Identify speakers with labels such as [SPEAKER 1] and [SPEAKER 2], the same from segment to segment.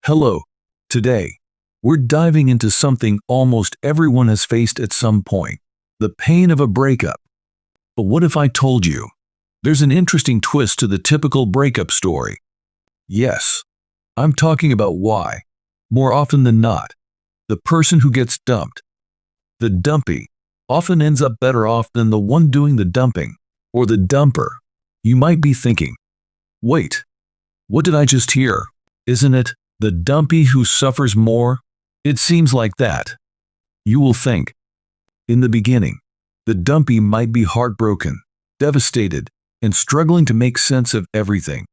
[SPEAKER 1] Hello. Today, we're diving into something almost everyone has faced at some point, the pain of a breakup. But what if I told you there's an interesting twist to the typical breakup story? Yes, I'm talking about why, more often than not, the person who gets dumped, the dumpee, often ends up better off than the one doing the dumping, or the dumper. You might be thinking, wait, what did I just hear? Isn't it the dumpee who suffers more? It seems like that. You will think. In the beginning, the dumpee might be heartbroken, devastated, and struggling to make sense of everything.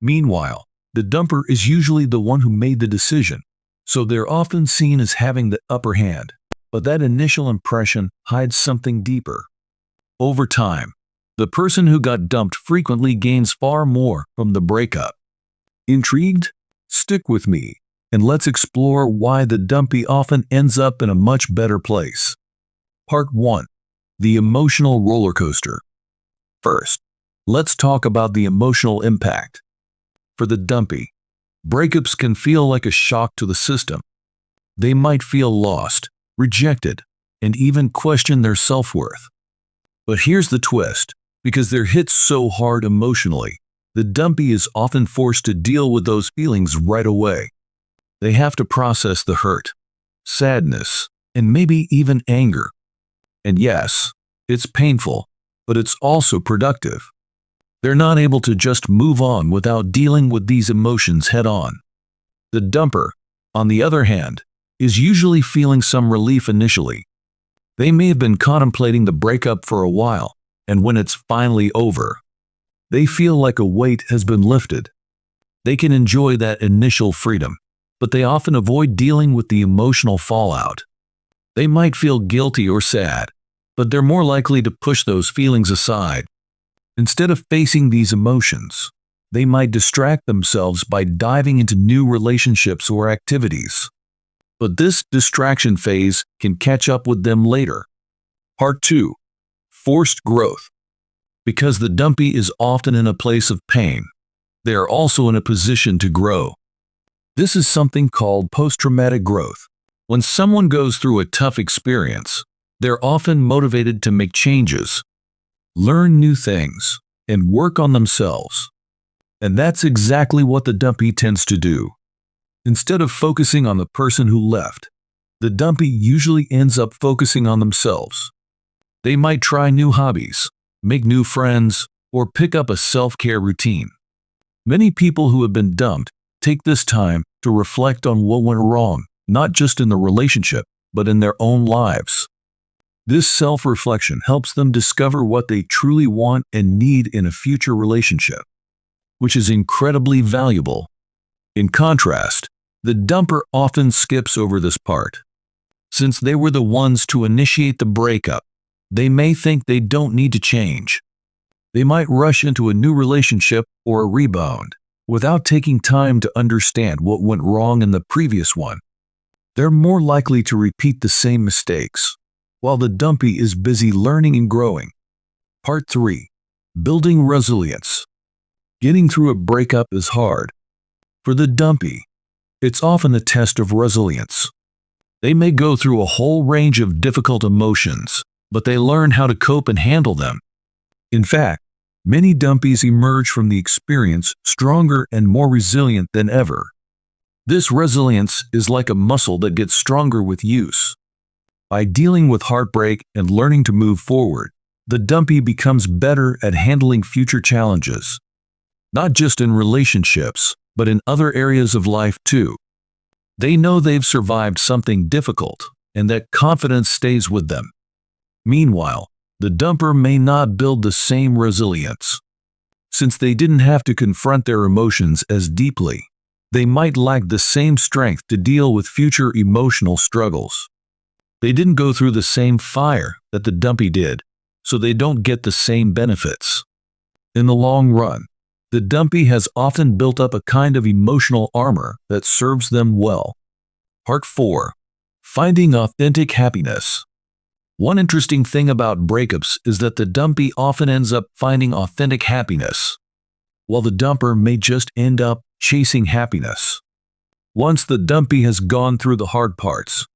[SPEAKER 1] Meanwhile, the dumper is usually the one who made the decision, so they're often seen as having the upper hand. But that initial impression hides something deeper. Over time, the person who got dumped frequently gains far more from the breakup. Intrigued? Stick with me, and let's explore why the dumpee often ends up in a much better place. Part 1. The emotional roller coaster. First, let's talk about the emotional impact. For the dumpee, breakups can feel like a shock to the system. They might feel lost, rejected, and even question their self-worth. But here's the twist. Because they're hit so hard emotionally, the dumpee is often forced to deal with those feelings right away. They have to process the hurt, sadness, and maybe even anger. And yes, it's painful, but it's also productive. They're not able to just move on without dealing with these emotions head-on. The dumper, on the other hand, is usually feeling some relief initially. They may have been contemplating the breakup for a while, and when it's finally over, they feel like a weight has been lifted. They can enjoy that initial freedom, but they often avoid dealing with the emotional fallout. They might feel guilty or sad, but they're more likely to push those feelings aside. Instead of facing these emotions, they might distract themselves by diving into new relationships or activities. But this distraction phase can catch up with them later. Part 2. Forced growth. Because the dumpee is often in a place of pain, they are also in a position to grow. This is something called post-traumatic growth. When someone goes through a tough experience, they're often motivated to make changes, learn new things, and work on themselves. And that's exactly what the dumpee tends to do. Instead of focusing on the person who left, the dumpee usually ends up focusing on themselves. They might try new hobbies, make new friends, or pick up a self-care routine. Many people who have been dumped take this time to reflect on what went wrong, not just in the relationship, but in their own lives. This self-reflection helps them discover what they truly want and need in a future relationship, which is incredibly valuable. In contrast, the dumper often skips over this part. Since they were the ones to initiate the breakup, they may think they don't need to change. They might rush into a new relationship or a rebound without taking time to understand what went wrong in the previous one. They're more likely to repeat the same mistakes, while the dumpee is busy learning and growing. Part 3. Building resilience. Getting through a breakup is hard. For the dumpee, it's often a test of resilience. They may go through a whole range of difficult emotions, but they learn how to cope and handle them. In fact, many dumpees emerge from the experience stronger and more resilient than ever. This resilience is like a muscle that gets stronger with use. By dealing with heartbreak and learning to move forward, the dumpee becomes better at handling future challenges. Not just in relationships, but in other areas of life too. They know they've survived something difficult, and that confidence stays with them. Meanwhile, the dumper may not build the same resilience. Since they didn't have to confront their emotions as deeply, they might lack the same strength to deal with future emotional struggles. They didn't go through the same fire that the dumpee did, so they don't get the same benefits. In the long run, the dumpee has often built up a kind of emotional armor that serves them well. Part 4. Finding authentic happiness. One interesting thing about breakups is that the dumpee often ends up finding authentic happiness, while the dumper may just end up chasing happiness. Once the Dumpee has gone through the hard parts,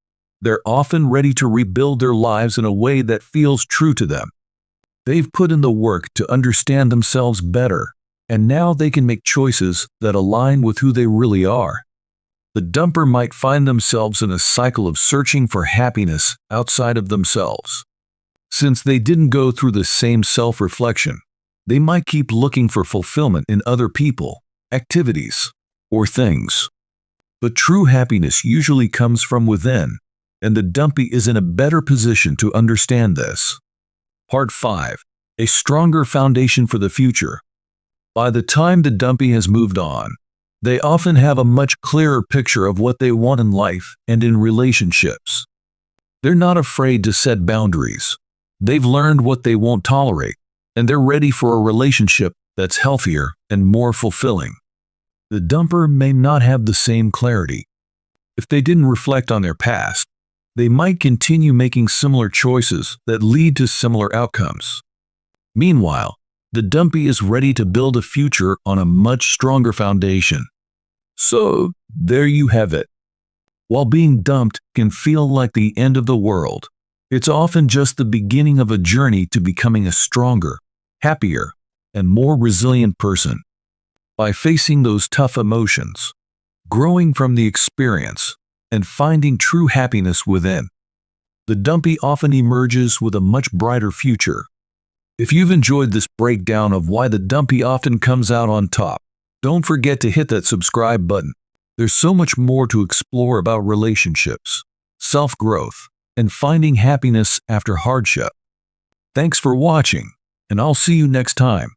[SPEAKER 1] they're often ready to rebuild their lives in a way that feels true to them. They've put in the work to understand themselves better, and now they can make choices that align with who they really are. The dumper might find themselves in a cycle of searching for happiness outside of themselves. Since they didn't go through the same self-reflection, they might keep looking for fulfillment in other people, activities, or things. But true happiness usually comes from within, and the Dumpee is in a better position to understand this. Part 5. A stronger foundation for the future. By the time the Dumpee has moved on, they often have a much clearer picture of what they want in life and in relationships. They're not afraid to set boundaries. They've learned what they won't tolerate, and they're ready for a relationship that's healthier and more fulfilling. The dumper may not have the same clarity. If they didn't reflect on their past, they might continue making similar choices that lead to similar outcomes. Meanwhile, the Dumpee is ready to build a future on a much stronger foundation. So, there you have it. While being dumped can feel like the end of the world, it's often just the beginning of a journey to becoming a stronger, happier, and more resilient person. By facing those tough emotions, growing from the experience, and finding true happiness within, the Dumpee often emerges with a much brighter future. If you've enjoyed this breakdown of why the Dumpee often comes out on top, don't forget to hit that subscribe button. There's so much more to explore about relationships, self-growth, and finding happiness after hardship. Thanks for watching, and I'll see you next time.